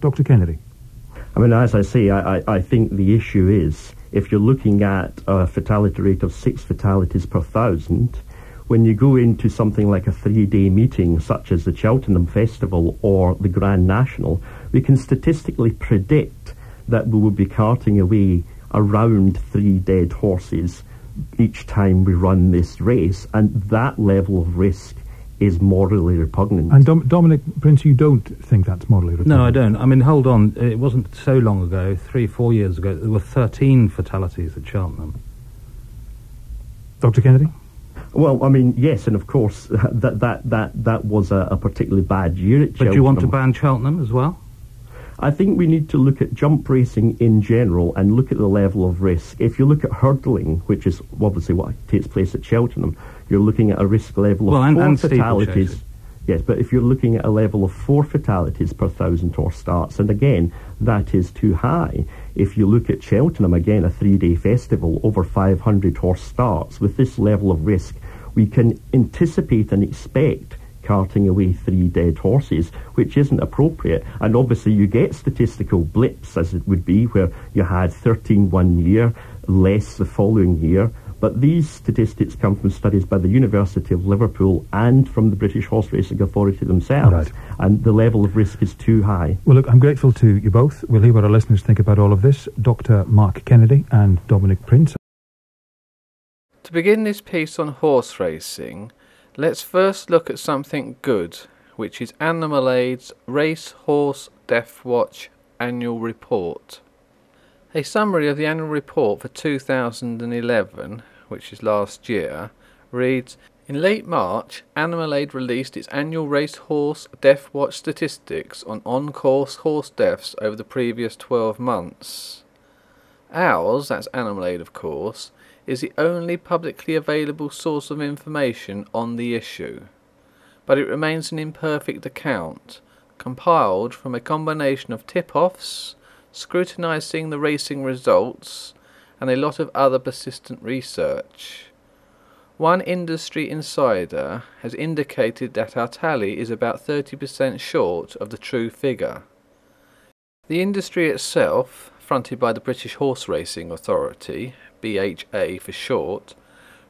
Dr. Kennedy. I mean, as I say, I think the issue is, if you're looking at a fatality rate of 6 fatalities per 1,000, when you go into something like a 3-day meeting, such as the Cheltenham Festival or the Grand National, we can statistically predict that we will be carting away around 3 dead horses each time we run this race, and that level of risk is morally repugnant. And Dominic Prince, you don't think that's morally repugnant? No, I don't. I mean, hold on. It wasn't so long ago, 3-4 years ago, there were 13 fatalities at Cheltenham. Dr. Kennedy? Well, I mean, yes, and of course, that was a particularly bad year at Cheltenham. But do you want to ban Cheltenham as well? I think we need to look at jump racing in general and look at the level of risk. If you look at hurdling, which is obviously what takes place at Cheltenham, you're looking at a risk level of 4 fatalities. Yes, but if you're looking at a level of 4 fatalities per 1,000 horse starts, and again, that is too high. If you look at Cheltenham, again, a 3-day festival, over 500 horse starts, with this level of risk, we can anticipate and expect carting away 3 dead horses, which isn't appropriate. And obviously you get statistical blips, as it would be, where you had 13 one year, less the following year. But these statistics come from studies by the University of Liverpool and from the British Horse Racing Authority themselves. Right. And the level of risk is too high. Well, look, I'm grateful to you both. We'll hear what our listeners think about all of this. Dr. Mark Kennedy and Dominic Prince. To begin this piece on horse racing, let's first look at something good, which is Animal Aid's Race Horse Death Watch Annual Report. A summary of the annual report for 2011, which is last year, reads, in late March, Animal Aid released its annual racehorse death watch statistics on-course horse deaths over the previous 12 months. Ours, that's Animal Aid of course, is the only publicly available source of information on the issue, but it remains an imperfect account, compiled from a combination of tip-offs, scrutinising the racing results, and a lot of other persistent research. One industry insider has indicated that our tally is about 30% short of the true figure. The industry itself, fronted by the British Horse Racing Authority, BHA for short,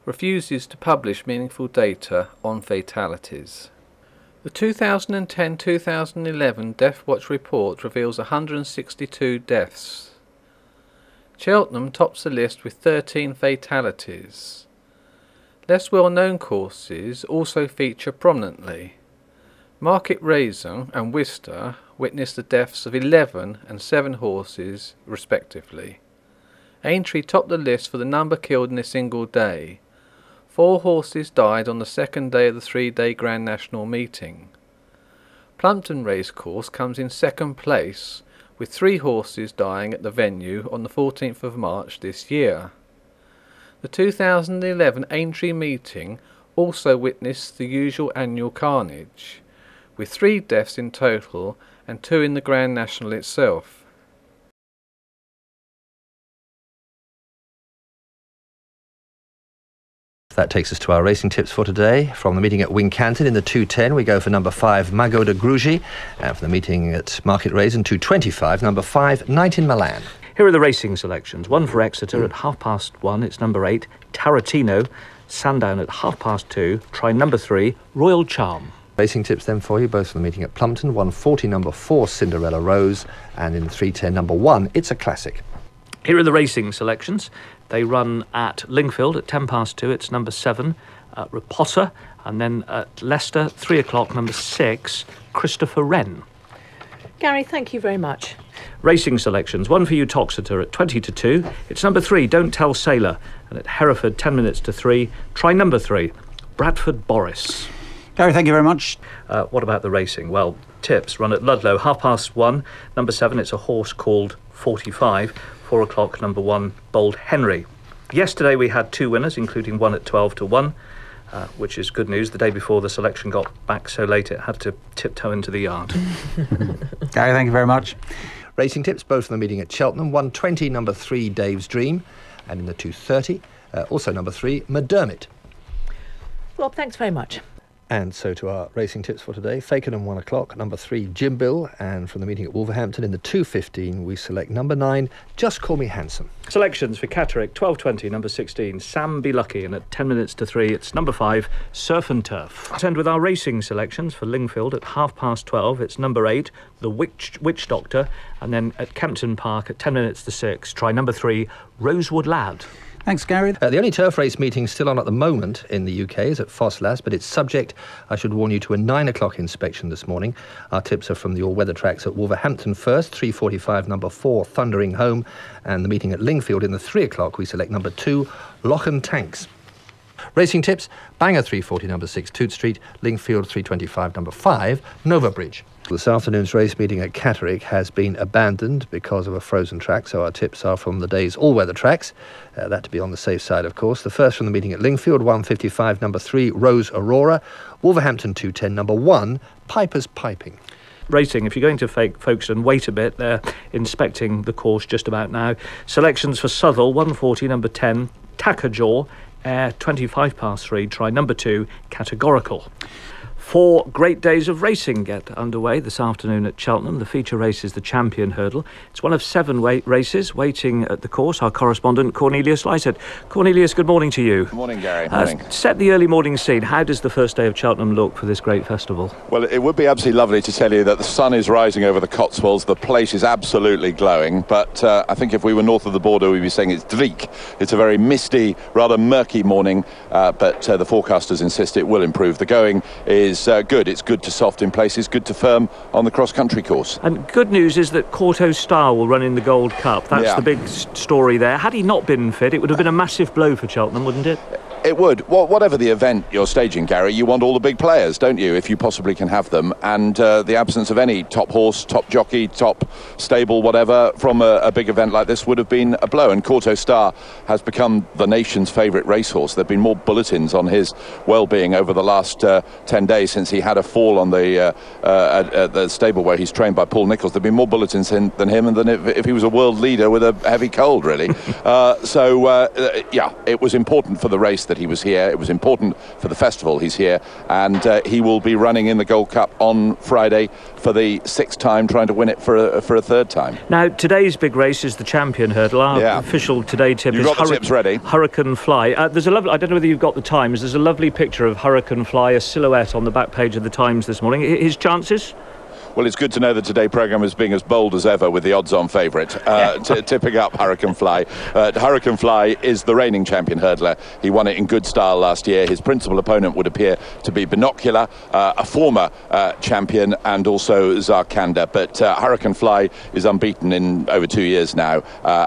refuses to publish meaningful data on fatalities. The 2010-2011 Death Watch report reveals 162 deaths. Cheltenham tops the list with 13 fatalities. Less well-known courses also feature prominently. Market Raisin and Worcester witnessed the deaths of 11 and 7 horses respectively. Aintree topped the list for the number killed in a single day. 4 horses died on the second day of the 3-day Grand National meeting. Plumpton Racecourse comes in second place, with 3 horses dying at the venue on the 14th of March this year. The 2011 Aintree meeting also witnessed the usual annual carnage, with 3 deaths in total and 2 in the Grand National itself. That takes us to our racing tips for today. From the meeting at Wincanton in the 2:10, we go for number 5, Magot de Grugy. And from the meeting at Market Raisin, 2:25, number 5, Night in Milan. Here are the racing selections. One for Exeter at 1:30. It's number 8, Tarantino. Sandown at 2:30. Try number 3, Royal Charm. Racing tips then for you, both from the meeting at Plumpton, 1:40, number 4, Cinderella Rose. And in the 3:10, number 1, It's a Classic. Here are the racing selections. They run at Lingfield at 2:10. It's number 7, Ripotta. And then at Leicester, 3 o'clock, number 6, Christopher Wren. Gary, thank you very much. Racing selections. One for you, Toxeter, at 20:2. It's number 3, Don't Tell Sailor. And at Hereford, 10 minutes to 3. Try number 3, Bradford Boris. Gary, thank you very much. What about the racing? Well, tips run at Ludlow, 1:30. Number 7, it's a horse called 45. 4 o'clock, number 1, Bold Henry. Yesterday we had 2 winners, including one at 12-1, which is good news. The day before the selection got back so late it had to tiptoe into the yard. Gary, thank you very much. Racing tips, both from the meeting at Cheltenham, 1:20, number 3, Dave's Dream. And in the 2:30, also number 3, McDermott. Rob, thanks very much. And so to our racing tips for today. Fakenham 1 o'clock, number 3 Jimbill, and from the meeting at Wolverhampton in the 2:15 we select number 9 Just Call Me Handsome. Selections for Catterick, 12:20, number 16 Sam Be Lucky, and at 10 minutes to 3 it's number 5 Surf and Turf. Let's end with our racing selections for Lingfield at 12:30 it's number 8 The Witch Doctor, and then at Kempton Park at 10 minutes to 6 try number 3 Rosewood Lad. Thanks, Gary. The only turf race meeting still on at the moment in the UK is at Fosslas, but it's subject, I should warn you, to a 9 o'clock inspection this morning. Our tips are from the all-weather tracks at Wolverhampton first, 3:45, number 4, Thundering Home, and the meeting at Lingfield in the 3 o'clock, we select number 2, Loch and Tanks. Racing tips, Bangor 3:40, number 6, Toot Street, Lingfield 3:25, number 5, Nova Bridge. This afternoon's race meeting at Catterick has been abandoned because of a frozen track, so our tips are from the day's all-weather tracks. That to be on the safe side, of course. The first from the meeting at Lingfield, 1:55, number 3, Rose Aurora. Wolverhampton 2:10, number 1, Piper's Piping. Racing, if you're going to Folkestone, wait a bit. They're inspecting the course just about now. Selections for Southall, 1:40, number 10, Tackerjaw. 3 try number 2 Categorical. 4 great days of racing get underway this afternoon at Cheltenham. The feature race is the Champion Hurdle. It's one of 7 races waiting at the course. Our correspondent Cornelius Lysett. Cornelius, good morning to you. Good morning, Gary. Morning. Set the early morning scene. How does the first day of Cheltenham look for this great festival? Well, it would be absolutely lovely to tell you that the sun is rising over the Cotswolds. The place is absolutely glowing, but I think if we were north of the border we'd be saying it's dreek. It's a very misty, rather murky morning, but the forecasters insist it will improve. The going is good. It's good to soft in places, good to firm on the cross-country course. And good news is that Corto Star will run in the Gold Cup. That's the big story there. Had he not been fit, it would have been a massive blow for Cheltenham, wouldn't it? It would. Well, whatever the event you're staging, Gary, you want all the big players, don't you, if you possibly can have them. And the absence of any top horse, top jockey, top stable, whatever, from a big event like this would have been a blow. And Corto Star has become the nation's favourite racehorse. There have been more bulletins on his well-being over the last 10 days since he had a fall on the at the stable where he's trained by Paul Nicholls. There have been more bulletins than him, and than if he was a world leader with a heavy cold, really. It was important for the race that he was here. It was important for the festival he's here, and he will be running in the Gold Cup on Friday for the 6th time, trying to win it for a 3rd time. Now, today's big race is the Champion Hurdle. Our official today tip You've is got the tips ready. Hurricane Fly. There's a lovely, I don't know whether you've got the Times, there's a lovely picture of Hurricane Fly, a silhouette on the back page of the Times this morning. His chances? Well, it's good to know that today's programme is being as bold as ever with the odds-on favourite, tipping up Hurricane Fly. Hurricane Fly is the reigning champion hurdler. He won it in good style last year. His principal opponent would appear to be Binocular, a former champion, and also Zarkanda. But Hurricane Fly is unbeaten in over 2 years now,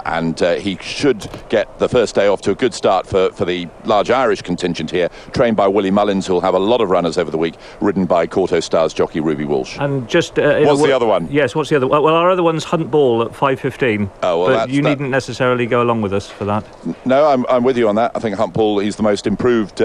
and he should get the first day off to a good start for the large Irish contingent here, trained by Willie Mullins, who'll have a lot of runners over the week, ridden by Corto Star's jockey Ruby Walsh. And just what's the other one? Yes, what's the other one? Well, our other one's Hunt Ball at 5:15. Oh, well, but you needn't necessarily go along with us for that. No, I'm with you on that. I think Hunt Ball, he's the most improved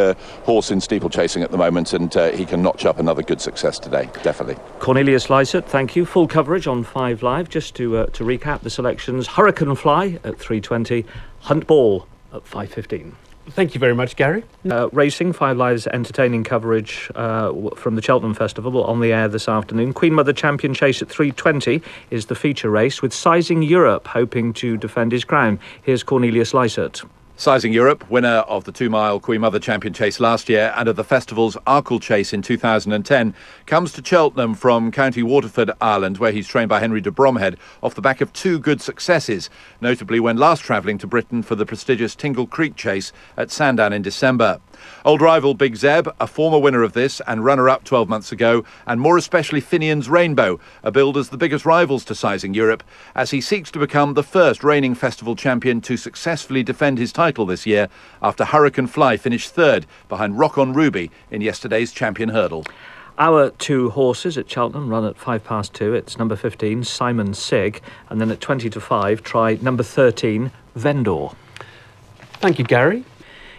horse in steeplechasing at the moment, and he can notch up another good success today, definitely. Cornelius Lysett, thank you. Full coverage on 5 Live. Just to recap the selections: Hurricane Fly at 3:20, Hunt Ball at 5:15. Thank you very much, Gary. Racing, 5 Live's entertaining coverage from the Cheltenham Festival on the air this afternoon. Queen Mother Champion Chase at 3:20 is the feature race, with Sizing Europe hoping to defend his crown. Here's Cornelius Lysett. Sizing Europe, winner of the 2-mile Queen Mother Champion Chase last year and of the festival's Arkle Chase in 2010, comes to Cheltenham from County Waterford, Ireland, where he's trained by Henry de Bromhead off the back of 2 good successes, notably when last travelling to Britain for the prestigious Tingle Creek Chase at Sandown in December. Old rival Big Zeb, a former winner of this and runner-up 12 months ago, and more especially Finian's Rainbow, are billed as the biggest rivals to Sizing Europe, as he seeks to become the first reigning festival champion to successfully defend his title this year, after Hurricane Fly finished 3rd behind Rock on Ruby in yesterday's Champion Hurdle. Our 2 horses at Cheltenham run at 2:05. It's number 15, Simon Sig, and then at 20-5, try number 13, Vendor. Thank you, Gary.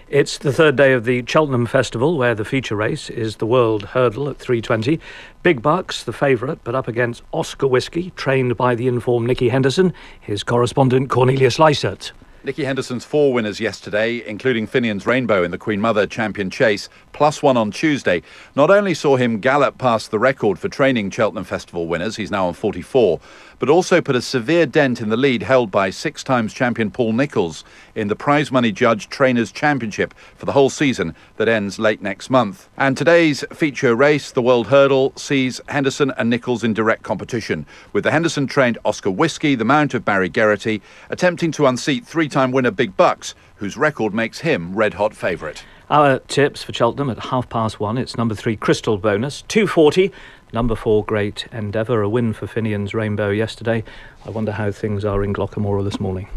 It's the 3rd day of the Cheltenham Festival, where the feature race is the World Hurdle at 3:20. Big Bucks, the favourite, but up against Oscar Whiskey, trained by the informed Nicky Henderson. Here's correspondent Cornelius Lysett. Nicky Henderson's 4 winners yesterday, including Finian's Rainbow in the Queen Mother Champion Chase, +1 on Tuesday, not only saw him gallop past the record for training Cheltenham Festival winners, he's now on 44, but also put a severe dent in the lead held by 6 times champion Paul Nicholls in the prize money judged Trainers' Championship for the whole season that ends late next month. And today's feature race, the World Hurdle, sees Henderson and Nicholls in direct competition, with the Henderson-trained Oscar Whiskey, the mount of Barry Geraghty, attempting to unseat 3-time winner Big Bucks, whose record makes him red-hot favourite. Our tips for Cheltenham at 1:30. It's number 3 Crystal Bonus, 240. Number 4 Great Endeavour, a win for Finian's Rainbow yesterday. I wonder how things are in Glockamora this morning.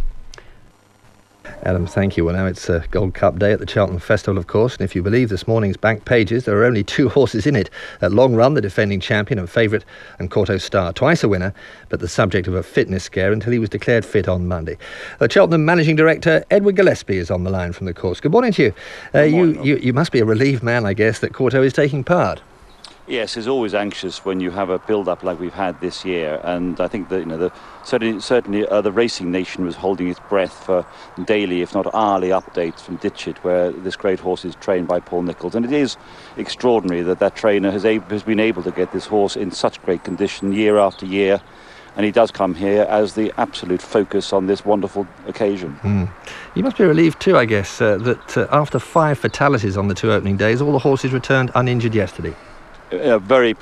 Adam, thank you. Well, now it's a Gold Cup day at the Cheltenham Festival, of course, and if you believe this morning's back pages, there are only 2 horses in it. At Long Run, the defending champion and favourite, and Corto Star, twice a winner, but the subject of a fitness scare until he was declared fit on Monday. The Cheltenham Managing Director, Edward Gillespie, is on the line from the course. Good morning to you. You must be a relieved man, I guess, that Corto is taking part. Yes, it's always anxious when you have a build-up like we've had this year, and I think that certainly the racing nation was holding its breath for daily, if not hourly, updates from Ditchit, where this great horse is trained by Paul Nicholls, and it is extraordinary that trainer has been able to get this horse in such great condition year after year, and he does come here as the absolute focus on this wonderful occasion. You must be relieved too, I guess, that after 5 fatalities on the 2 opening days, all the horses returned uninjured yesterday. Very,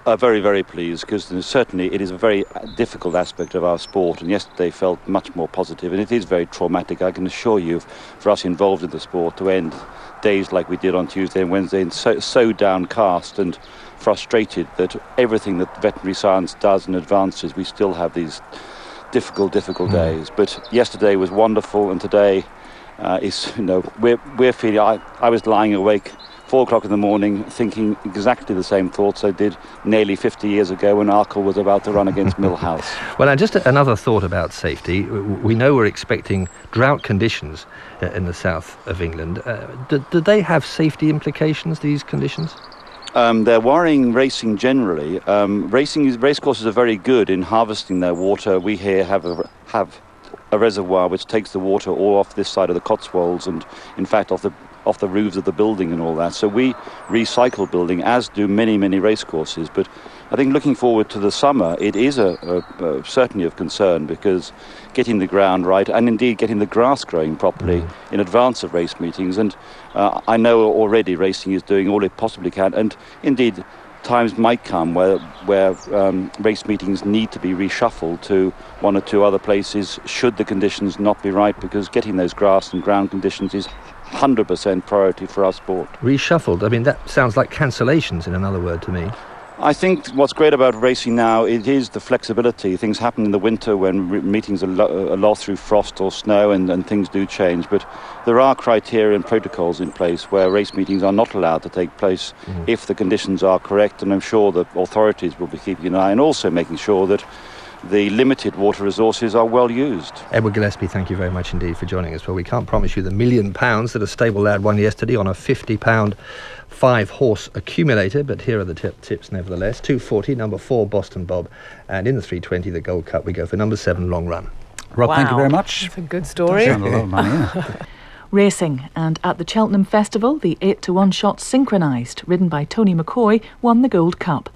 very pleased, because certainly it is a very difficult aspect of our sport, and yesterday felt much more positive, and it is very traumatic, I can assure you, for us involved in the sport to end days like we did on Tuesday and Wednesday, and so downcast and frustrated that everything that veterinary science does and advances, we still have these difficult days. But yesterday was wonderful, and today is, we're feeling. I was lying awake 4 o'clock in the morning thinking exactly the same thoughts I did nearly 50 years ago when Arkle was about to run against Millhouse. Well, now, just another thought about safety. We know we're expecting drought conditions in the south of England. Do they have safety implications, these conditions? They're worrying racing generally. Racecourses are very good in harvesting their water. We here have a reservoir which takes the water all off this side of the Cotswolds and, in fact, off the roofs of the building and all that. So we recycle building, as do many racecourses. But I think looking forward to the summer, it is certainly of concern, because getting the ground right and indeed getting the grass growing properly in advance of race meetings. And I know already racing is doing all it possibly can. And indeed, times might come where race meetings need to be reshuffled to 1 or 2 other places should the conditions not be right, because getting those grass and ground conditions is 100% priority for our sport. Reshuffled? I mean, that sounds like cancellations, in another word, to me. I think what's great about racing now, it is the flexibility. Things happen in the winter when meetings are lost through frost or snow, and things do change. But there are criteria and protocols in place where race meetings are not allowed to take place if the conditions are correct, and I'm sure the authorities will be keeping an eye and also making sure that the limited water resources are well used. Edward Gillespie, thank you very much indeed for joining us. Well, we can't promise you the £1 million that a stable lad won yesterday on a £50 5-horse accumulator, but here are the tips nevertheless. 240, number 4 Boston Bob, and in the 320 the Gold Cup we go for number 7 Long Run. Rob, thank you very much. That's a good story. That's a lot of money, yeah. Racing, and at the Cheltenham Festival, the 8-to-1 shot Synchronised, ridden by Tony McCoy, won the Gold Cup.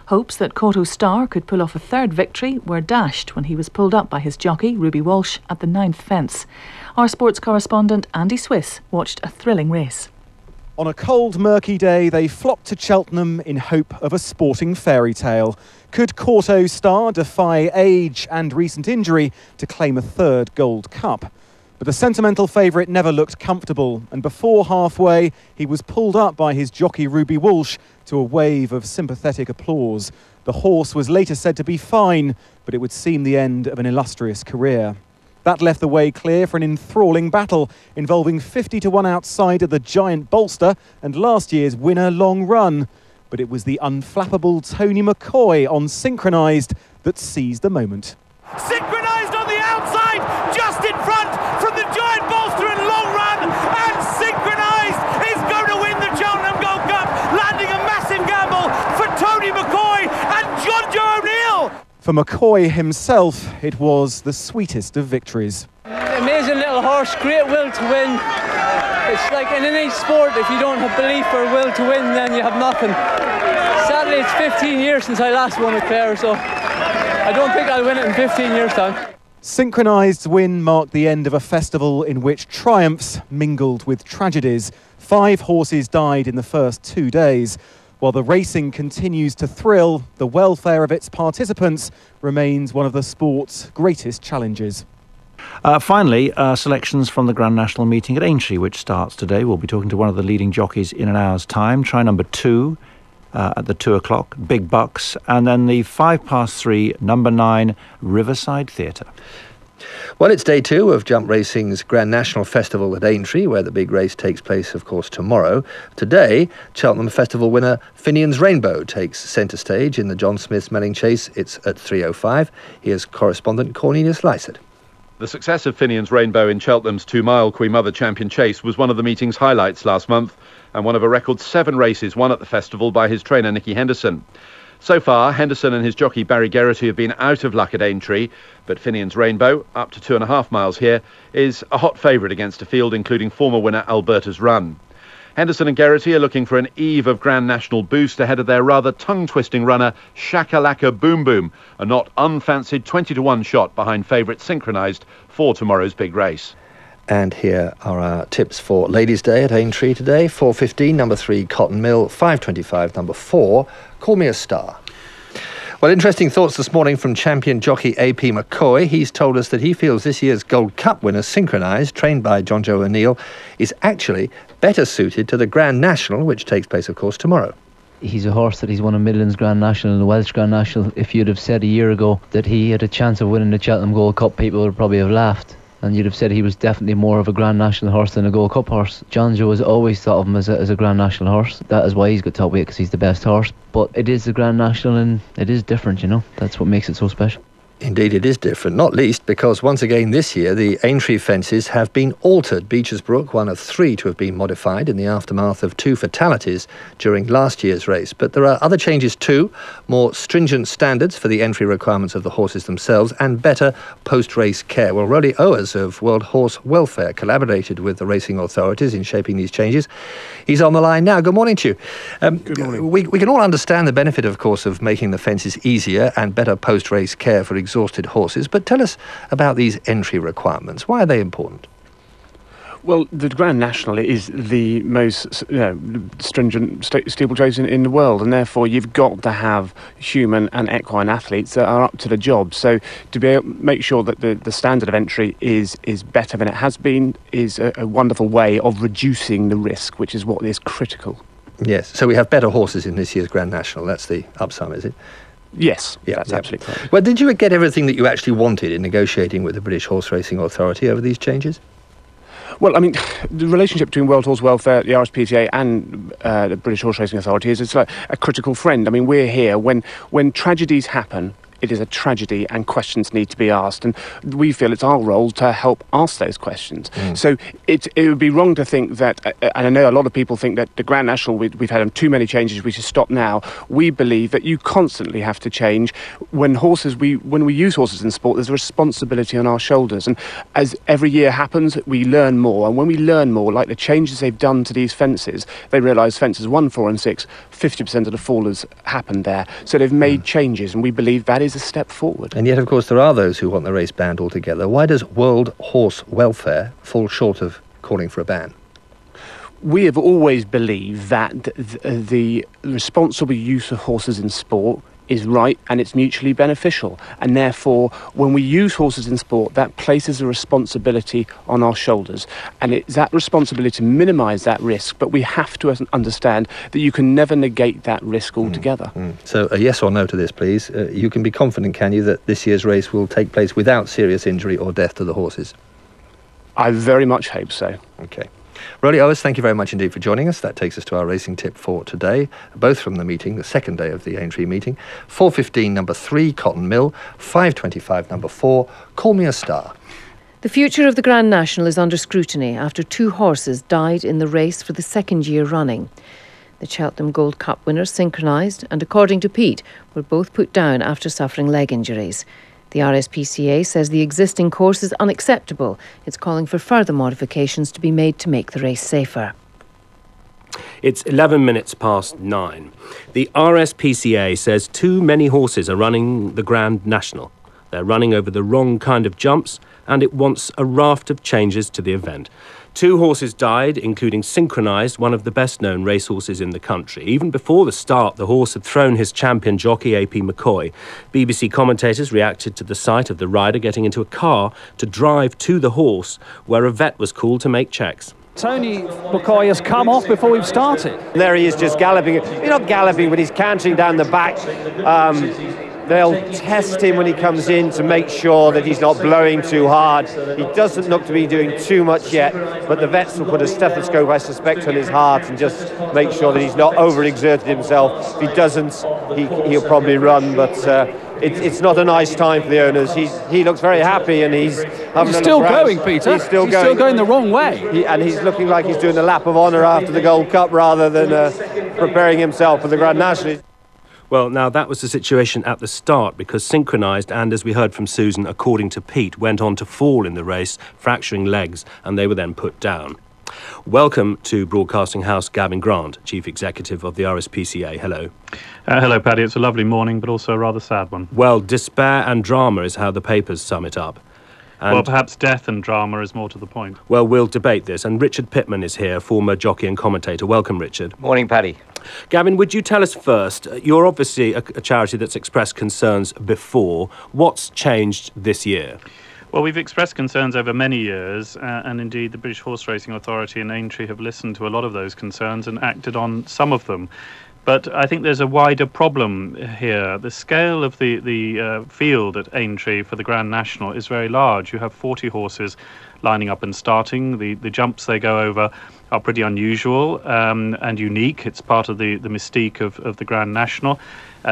Hopes that Corto Star could pull off a 3rd victory were dashed when he was pulled up by his jockey, Ruby Walsh, at the 9th fence. Our sports correspondent, Andy Swiss, watched a thrilling race. On a cold, murky day, they flocked to Cheltenham in hope of a sporting fairy tale. Could Corto Star defy age and recent injury to claim a 3rd Gold Cup? But the sentimental favourite never looked comfortable, and before halfway, he was pulled up by his jockey Ruby Walsh to a wave of sympathetic applause. The horse was later said to be fine, but it would seem the end of an illustrious career. That left the way clear for an enthralling battle involving 50-1 outsider the Giant Bolster and last year's winner Long Run. But it was the unflappable Tony McCoy on Synchronised that seized the moment. Synchronised on the outside, just in front from the Giant Bolster and Long Run, and Synchronised is going to win the Cheltenham Gold Cup, landing a massive gamble for Tony McCoy and John Joe O'Neill. For McCoy himself, it was the sweetest of victories. Amazing little phenomenal horse, great will to win. It's like in any sport, if you don't have belief or will to win, then you have nothing. Sadly, it's 15 years since I last won a Clare, so I don't think I'll win it in 15 years' time. Synchronised win marked the end of a festival in which triumphs mingled with tragedies. 5 horses died in the first 2 days. While the racing continues to thrill, the welfare of its participants remains one of the sport's greatest challenges. Finally, selections from the Grand National meeting at Aintree, which starts today. We'll be talking to one of the leading jockeys in an hour's time. Try number 2 at the 2 o'clock, Big Bucks, and then the 3:05, number 9, Riverside Theatre. Well, it's day 2 of Jump Racing's Grand National Festival at Aintree, where the big race takes place, of course, tomorrow. Today, Cheltenham Festival winner Finian's Rainbow takes centre stage in the John Smith's Melling Chase. It's at 3:05. Here's correspondent Cornelius Lysett. The success of Finian's Rainbow in Cheltenham's 2-mile Queen Mother Champion Chase was one of the meeting's highlights last month, and one of a record 7 races won at the festival by his trainer Nicky Henderson. So far, Henderson and his jockey Barry Geraghty have been out of luck at Aintree, but Finian's Rainbow, up to 2.5 miles here, is a hot favourite against a field including former winner Alberta's Run. Henderson and Geraghty are looking for an eve of Grand National boost ahead of their rather tongue-twisting runner Shakalaka Boom Boom, a not unfancied 20-1 shot behind favourite Synchronised for tomorrow's big race. And here are our tips for Ladies' Day at Aintree today. 4:15, number 3, Cotton Mill. 5:25, number 4, Call Me a Star. Well, interesting thoughts this morning from champion jockey A.P. McCoy. He's told us that he feels this year's Gold Cup winner, Synchronised, trained by John Joe O'Neill, is actually better suited to the Grand National, which takes place, of course, tomorrow. He's a horse that he's won a Midlands Grand National and the Welsh Grand National. If you'd have said a year ago that he had a chance of winning the Cheltenham Gold Cup, people would probably have laughed. And you'd have said he was definitely more of a Grand National horse than a Gold Cup horse. John Joe has always thought of him as a Grand National horse. That is why he's got top weight, because he's the best horse. But it is the Grand National and it is different, you know. That's what makes it so special. Indeed, it is different, not least because once again this year the Aintree fences have been altered. Beecher's Brook, one of 3 to have been modified in the aftermath of 2 fatalities during last year's race. But there are other changes too, more stringent standards for the entry requirements of the horses themselves and better post-race care. Well, Rolly Owers of World Horse Welfare collaborated with the racing authorities in shaping these changes. He's on the line now. Good morning to you. Good morning. We can all understand the benefit, of course, of making the fences easier and better post-race care for exhausted horses, but tell us about these entry requirements. Why are they important? Well, the Grand National is the most stringent steeplechase in the world, and therefore you've got to have human and equine athletes that are up to the job. So to be able to make sure that the standard of entry is better than it has been is a wonderful way of reducing the risk, which is what is critical. Yes, so we have better horses in this year's Grand National. That's the upsum, is it? Yes, that's absolutely correct. Well, did you get everything that you actually wanted in negotiating with the British Horse Racing Authority over these changes? Well, I mean, the relationship between World Horse Welfare, the RSPCA and the British Horse Racing Authority is like a critical friend. I mean, we're here when tragedies happen. It is a tragedy and questions need to be asked, and we feel it's our role to help ask those questions. So it would be wrong to think that, and I know a lot of people think that the Grand National, we've had too many changes, we should stop now. We believe that you constantly have to change. When we use horses in sport, there's a responsibility on our shoulders, and as every year happens, we learn more, and when we learn more, like the changes they've done to these fences, they realise fences 1, 4 and 6, 50% of the fallers happened there. So they've made changes, and we believe that is a step forward. And yet, of course, there are those who want the race banned altogether. Why does World Horse Welfare fall short of calling for a ban? We have always believed that the responsible use of horses in sport is right and it's mutually beneficial, and therefore when we use horses in sport, that places a responsibility on our shoulders, and it's that responsibility to minimise that risk, but we have to understand that you can never negate that risk altogether. So a yes or no to this, please. You can be confident, can you, that this year's race will take place without serious injury or death to the horses? I very much hope so. Okay. Rolly Owers, thank you very much indeed for joining us. That takes us to our racing tip for today, both from the meeting, the second day of the Aintree meeting. 4:15, number 3, Cotton Mill. 5:25, number 4, Call Me a Star. The future of the Grand National is under scrutiny after 2 horses died in the race for the 2nd year running. The Cheltenham Gold Cup winners, Synchronised, and according to Pete, were both put down after suffering leg injuries. The RSPCA says the existing course is unacceptable. It's calling for further modifications to be made to make the race safer. It's 11 minutes past 9. The RSPCA says too many horses are running the Grand National. They're running over the wrong kind of jumps, and it wants a raft of changes to the event. 2 horses died, including Synchronised, one of the best-known racehorses in the country. Even before the start, the horse had thrown his champion jockey, A.P. McCoy. BBC commentators reacted to the sight of the rider getting into a car to drive to the horse, where a vet was called to make checks. Tony McCoy has come off before we've started. There he is, just galloping. He's not galloping, but he's cantering down the back. They'll test him when he comes in to make sure that he's not blowing too hard. He doesn't look to be doing too much yet, but the vets will put a stethoscope, I suspect, on his heart and just make sure that he's not overexerted himself. If he doesn't, he'll probably run, but it's not a nice time for the owners. He looks very happy, and he's still going, Peter. He's still going the wrong way. And he's looking like he's doing a lap of honour after the Gold Cup rather than preparing himself for the Grand National. Well, now that was the situation at the start, because Synchronised and, as we heard from Susan, according to Pete, went on to fall in the race, fracturing legs, and they were then put down. Welcome to Broadcasting House, Gavin Grant, Chief Executive of the RSPCA. Hello. Hello, Paddy. It's a lovely morning, but also a rather sad one. Well, despair and drama is how the papers sum it up. And well, perhaps death and drama is more to the point. Well, we'll debate this. And Richard Pittman is here, former jockey and commentator. Welcome, Richard. Morning, Paddy. Gavin, would you tell us first, you're obviously a charity that's expressed concerns before. What's changed this year? Well, we've expressed concerns over many years, and indeed the British Horse Racing Authority and Aintree have listened to a lot of those concerns and acted on some of them. But I think there's a wider problem here. The scale of the field at Aintree for the Grand National is very large. You have 40 horses lining up and starting. The jumps they go over are pretty unusual and unique. It's part of the mystique of the Grand National.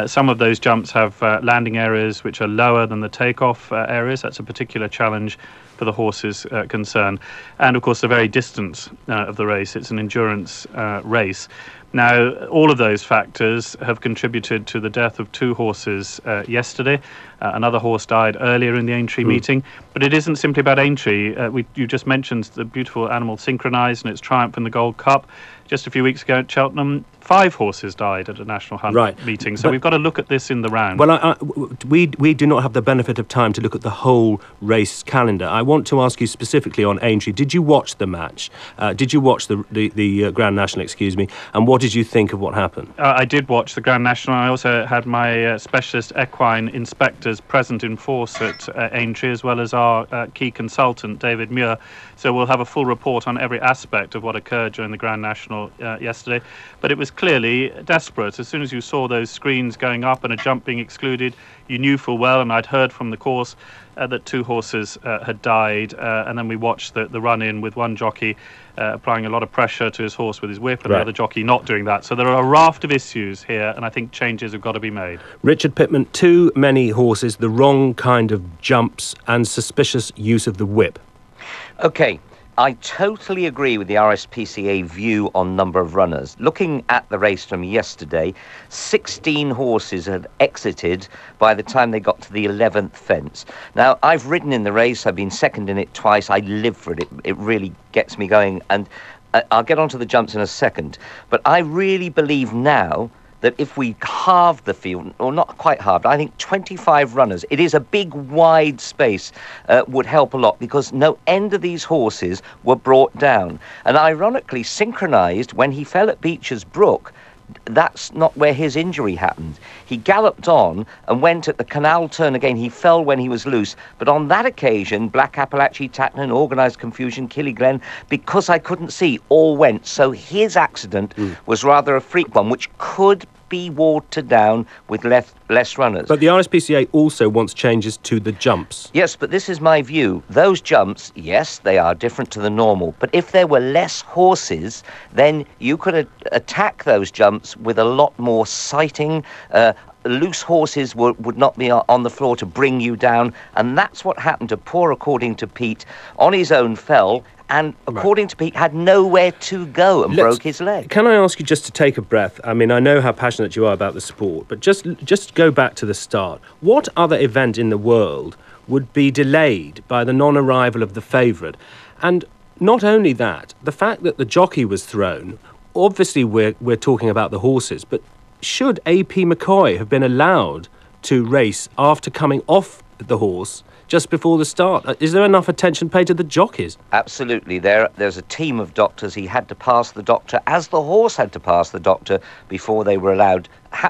Some of those jumps have landing areas which are lower than the takeoff areas. That's a particular challenge for the horses concerned. And, of course, the very distance of the race. It's an endurance race. Now, all of those factors have contributed to the death of 2 horses yesterday. Another horse died earlier in the Aintree meeting. But it isn't simply about Aintree. You just mentioned the beautiful animal Synchronised and its triumph in the Gold Cup. Just a few weeks ago at Cheltenham, 5 horses died at a National Hunt meeting. So we've got to look at this in the round. Well, we do not have the benefit of time to look at the whole race calendar. I want to ask you specifically on Aintree. Did you watch the match? Did you watch the Grand National, excuse me? And what did you think of what happened? I did watch the Grand National. I also had my specialist equine inspectors present in force at Aintree, as well as our key consultant, David Muir. So we'll have a full report on every aspect of what occurred during the Grand National yesterday. But it was clearly desperate. As soon as you saw those screens going up and a jump being excluded, you knew full well, and I'd heard from the course, that 2 horses had died. And then we watched the run-in with one jockey applying a lot of pressure to his horse with his whip, and the other jockey not doing that. So there are a raft of issues here, and I think changes have got to be made. Richard Pittman, too many horses, the wrong kind of jumps, and suspicious use of the whip. OK, I totally agree with the RSPCA view on number of runners. Looking at the race from yesterday, 16 horses had exited by the time they got to the 11th fence. Now, I've ridden in the race. I've been second in it twice. I live for it. It really gets me going. And I'll get onto the jumps in a second. But I really believe now that if we halve the field, or not quite halved, I think 25 runners, it is a big, wide space, would help a lot, because no end of these horses were brought down. And ironically, Synchronised, when he fell at Beecher's Brook, that's not where his injury happened. He galloped on and went at the canal turn again. He fell when he was loose. But on that occasion, Black Appalachie, Tatnan, Organised Confusion, Killiglen, because I couldn't see, all went. So his accident was rather a freak one, which could be watered down with less runners. But the RSPCA also wants changes to the jumps. Yes, but this is my view. Those jumps, yes, they are different to the normal. But if there were less horses, then you could attack those jumps with a lot more sighting. loose horses would not be on the floor to bring you down, and that's what happened to Poor, according to Pete. On his own fell, and according to Pete, had nowhere to go and broke his leg. Can I ask you just to take a breath? I mean, I know how passionate you are about the sport, but just go back to the start. What other event in the world would be delayed by the non-arrival of the favourite? And not only that, the fact that the jockey was thrown, obviously we're talking about the horses, but should A.P. McCoy have been allowed to race after coming off the horse just before the start? Is there enough attention paid to the jockeys? Absolutely. There's a team of doctors. He had to pass the doctor, as the horse had to pass the doctor, before they were allowed,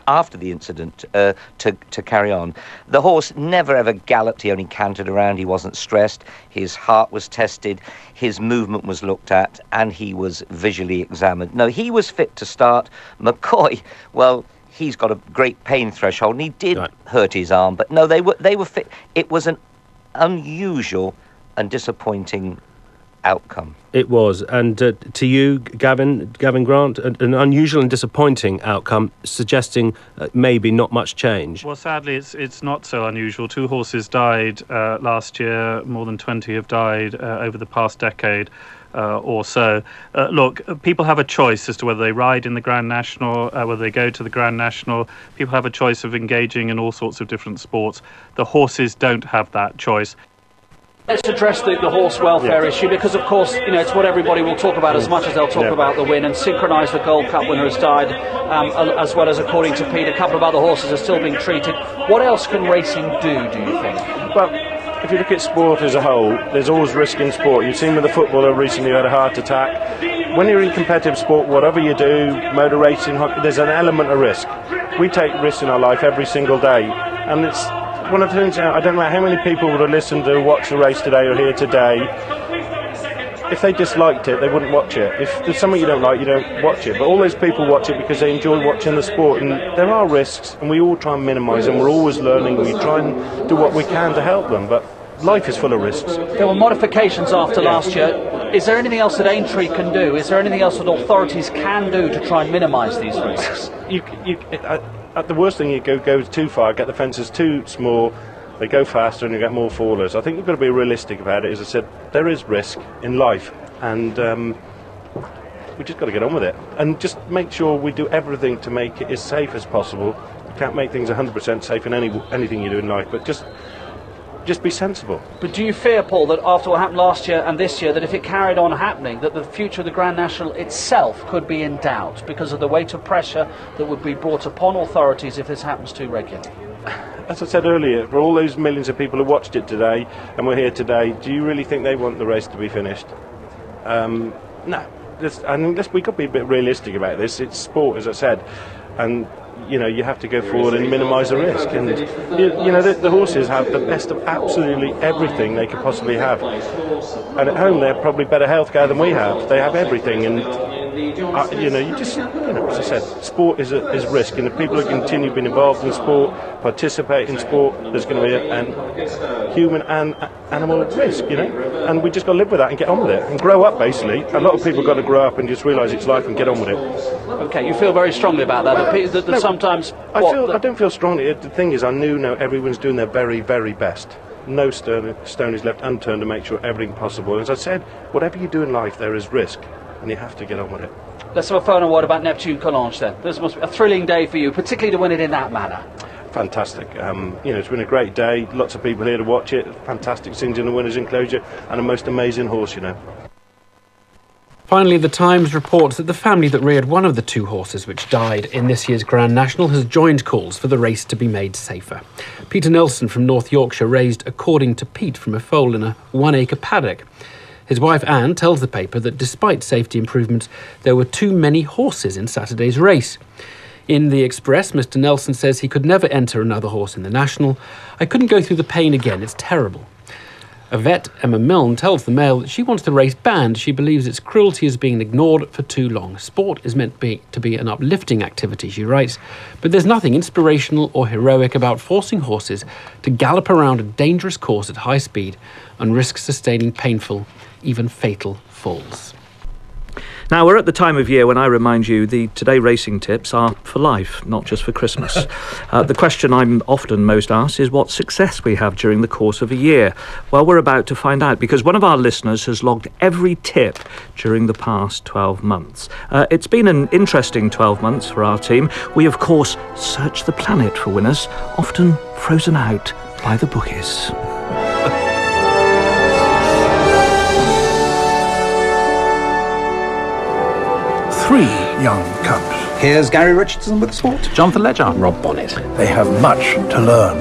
after the incident, to carry on. The horse never ever galloped. He only cantered around. He wasn't stressed. His heart was tested. His movement was looked at, and he was visually examined. No, he was fit to start. McCoy, well, he's got a great pain threshold, and he did hurt his arm. But no, they were fit. It was an unusual and disappointing outcome. It was. And to you, Gavin Grant, an unusual and disappointing outcome, suggesting maybe not much change. Well, sadly, it's not so unusual. 2 horses died last year. More than 20 have died over the past decade or so. Look, people have a choice as to whether they ride in the Grand National, whether they go to the Grand National. People have a choice of engaging in all sorts of different sports. The horses don't have that choice. Let's address the horse welfare issue, because of course, it's what everybody will talk about as much as they'll talk about the win. And Synchronise, the Gold Cup winner, has died, as well as, according to Pete, a couple of other horses are still being treated. What else can racing do you think? Well, if you look at sport as a whole, there's always risk in sport. You've seen with the footballer recently who had a heart attack. When you're in competitive sport, whatever you do, motor racing, hockey, there's an element of risk. We take risks in our life every single day, and it's one of the things. I don't know how many people would have listened to watch the race today or here today. If they disliked it, they wouldn't watch it. If there's something you don't like, you don't watch it. But all those people watch it because they enjoy watching the sport. And there are risks, and we all try and minimise them. We're always learning. We try and do what we can to help them. But life is full of risks. There were modifications after last year. Is there anything else that Aintree can do? Is there anything else that authorities can do to try and minimise these risks? The worst thing you go too far, get the fences too small, they go faster and you get more fallers. I think you've got to be realistic about it. As I said, there is risk in life, and we just got to get on with it and just make sure we do everything to make it as safe as possible. You can't make things 100% safe in anything you do in life, but just be sensible. But do you fear, Paul, that after what happened last year and this year, that if it carried on happening, that the future of the Grand National itself could be in doubt because of the weight of pressure that would be brought upon authorities if this happens too regularly? As I said earlier, for all those millions of people who watched it today and were here today, do you really think they want the race to be finished? No. We've got to be a bit realistic about this. It's sport, as I said, and you have to go forward and minimise the risk. And the horses have the best of absolutely everything they could possibly have. And at home, they have probably better healthcare than we have. They have everything, and as I said, sport is risk, and if people are continue being involved in sport, participate in sport, there's going to be a human and animal risk, and we just got to live with that and get on with it and grow up. Basically, a lot of people got to grow up and just realise it's life and get on with it. Okay, you feel very strongly about that. No, sometimes I don't feel strongly. The thing is, I know everyone's doing their very, very best. No stone is left unturned to make sure everything possible. As I said, whatever you do in life, there is risk, and you have to get on with it. Let's have a phone and word about Neptune Collonges then. This must be a thrilling day for you, particularly to win it in that manner. Fantastic. It's been a great day. Lots of people here to watch it. Fantastic scenes in the winner's enclosure, and a most amazing horse, Finally, the Times reports that the family that reared one of the 2 horses which died in this year's Grand National has joined calls for the race to be made safer. Peter Nelson from North Yorkshire raised, according to Pete, from a foal in a 1-acre paddock. His wife Anne tells the paper that despite safety improvements, there were too many horses in Saturday's race. In the Express, Mr. Nelson says he could never enter another horse in the National. I couldn't go through the pain again, it's terrible. A vet, Emma Milne, tells the Mail that she wants the race banned. She believes its cruelty is being ignored for too long. Sport is meant to be an uplifting activity, she writes, but there's nothing inspirational or heroic about forcing horses to gallop around a dangerous course at high speed and risk sustaining painful, even fatal falls. Now, we're at the time of year when I remind you the Today Racing tips are for life, not just for Christmas. The question I'm often most asked is what success we have during the course of a year. Well, we're about to find out because one of our listeners has logged every tip during the past 12 months. It's been an interesting 12 months for our team. We, of course, search the planet for winners, often frozen out by the bookies. Three young cubs. Here's Gary Richardson with the sport. Jonathan Ledger. Rob Bonnet. They have much to learn.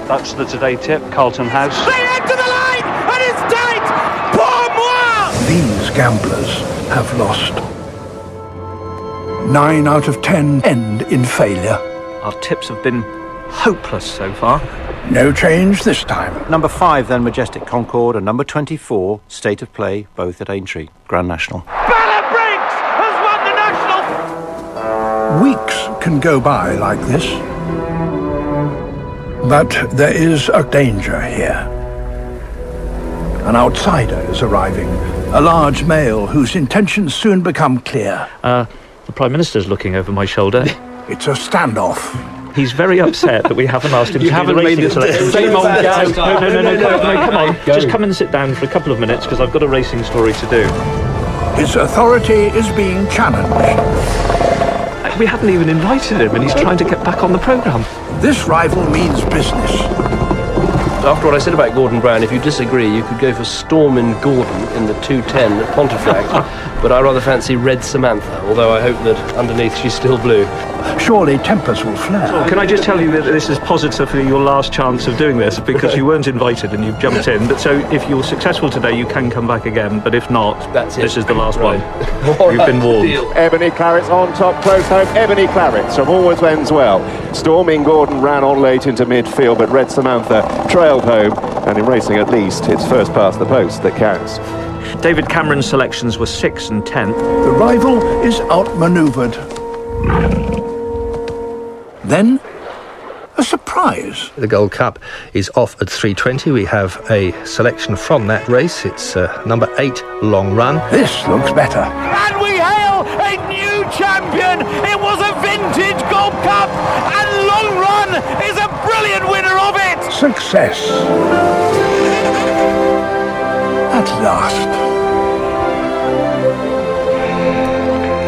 That's the Today tip, Carlton House. Straight into the line, and it's tight! Pour moi! These gamblers have lost. 9 out of 10 end in failure. Our tips have been hopeless so far. No change this time. Number 5, then Majestic Concord, and number 24, State of Play, both at Aintree, Grand National. Weeks can go by like this. But there is a danger here. An outsider is arriving. A large male whose intentions soon become clear. The Prime Minister's looking over my shoulder. It's a standoff. He's very upset that we haven't asked him You to haven't do the made racing this selection. same old guy. No, come on. Just come and sit down for a couple of minutes because I've got a racing story to do. His authority is being challenged. We haven't even invited him and he's trying to get back on the programme. This rival means business. After what I said about Gordon Brown, if you disagree, you could go for Stormin Gordon in the 2:10 at Pontefract, but I rather fancy Red Samantha, although I hope that underneath she's still blue. Surely tempers will flare. So can I just tell you that this is positively your last chance of doing this because you weren't invited and you've jumped in. But so if you're successful today, you can come back again. But if not, this is the last one. You've been warned. Ebony Clarets on top, close home. Ebony Clarets from Always Ends Well. Storming Gordon ran on late into midfield, but Red Samantha trailed home. And in racing, at least, it's first past the post that counts. David Cameron's selections were 6 and 10. The rival is outmanoeuvred. Then, a surprise. The Gold Cup is off at 3:20. We have a selection from that race. It's number 8, Long Run. This looks better. And we hail a new champion. It was a vintage Gold Cup, and Long Run is a brilliant winner of it. Success. At last.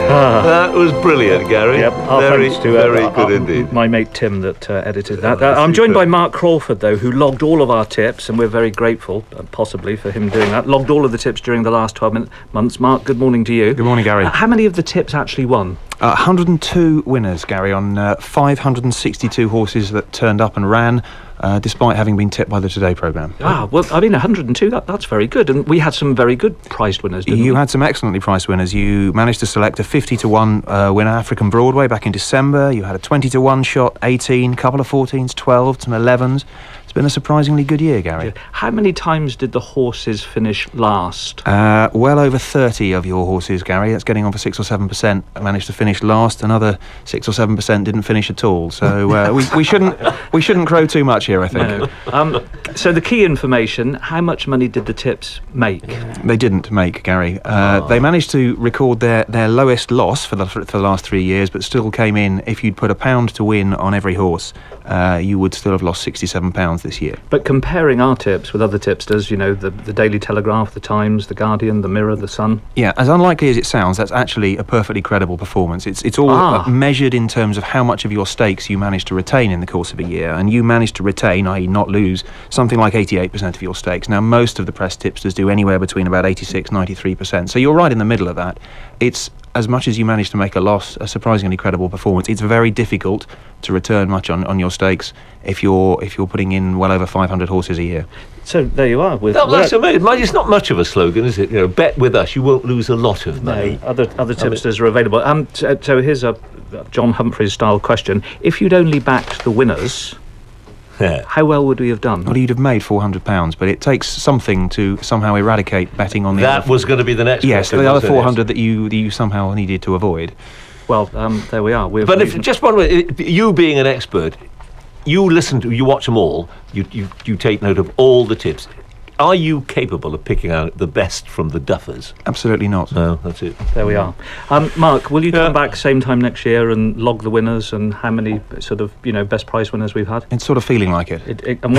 That was brilliant, Gary. Yep, very very good indeed. My mate Tim that edited that. I'm joined by Mark Crawford, though, who logged all of our tips, and we're very grateful, possibly, for him doing that. Logged all of the tips during the last 12 months. Mark, good morning to you. Good morning, Gary. How many of the tips actually won? 102 winners, Gary, on 562 horses that turned up and ran. Despite having been tipped by the Today programme. Well, I mean, 102, that's very good. And we had some very good priced winners, didn't we? You had some excellently priced winners. You managed to select a 50-1 winner, African Broadway, back in December. You had a 20-1 shot, 18, couple of 14s, 12s and 11s. It's been a surprisingly good year, Gary. How many times did the horses finish last? Well over 30 of your horses, Gary. That's getting on for 6 or 7%. Managed to finish last. Another 6 or 7% didn't finish at all. So we shouldn't crow too much here, I think. No. So the key information: how much money did the tips make? They didn't make, Gary. They managed to record their lowest loss for the last 3 years, but still came in. If you'd put £1 to win on every horse, you would still have lost £67 this year. But comparing our tips with other tipsters, you know, the Daily Telegraph, the Times, the Guardian, the Mirror, the Sun. Yeah, as unlikely as it sounds, that's actually a perfectly credible performance. It's all measured in terms of how much of your stakes you managed to retain in the course of a year, and you managed to retain, i.e. not lose, something like 88% of your stakes. Now, most of the press tipsters do anywhere between about 86-93%, so you're right in the middle of that. It's, as much as you managed to make a loss, a surprisingly credible performance. It's very difficult to return much on your stakes if you're putting in well over 500 horses a year. So there you are. That's amazing. It's not much of a slogan, is it? You know, bet with us, you won't lose a lot of money. No, other tipsters are available. So here's a John Humphreys style question: if you'd only backed the winners, how well would we have done? Well, you'd have made £400, but it takes something to somehow eradicate betting on the That was going to be the next Yes, question, the other 400 that you somehow needed to avoid. Well, there we are. But if just one way, you being an expert, you watch them all, you take note of all the tips. are you capable of picking out the best from the duffers? Absolutely not. No, that's it. There we are. Mark, will you come back same time next year and log the winners and how many sort of best prize winners we've had? It's sort of feeling like it. And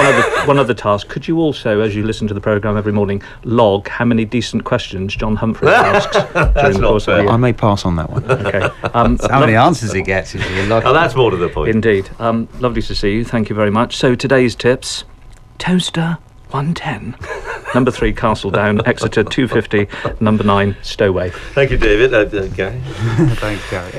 one other task. Could you also, as you listen to the programme every morning, log how many decent questions John Humphrey asks during the course of the year? I may pass on that one. Okay. How many answers he gets if you log. Oh, that's more to the point. Indeed. Lovely to see you. Thank you very much. So today's tips: Toaster 110, number 3 Castledown, Exeter 250, number 9 Stowaway. Thank you, David. Gary. Thanks, Gary.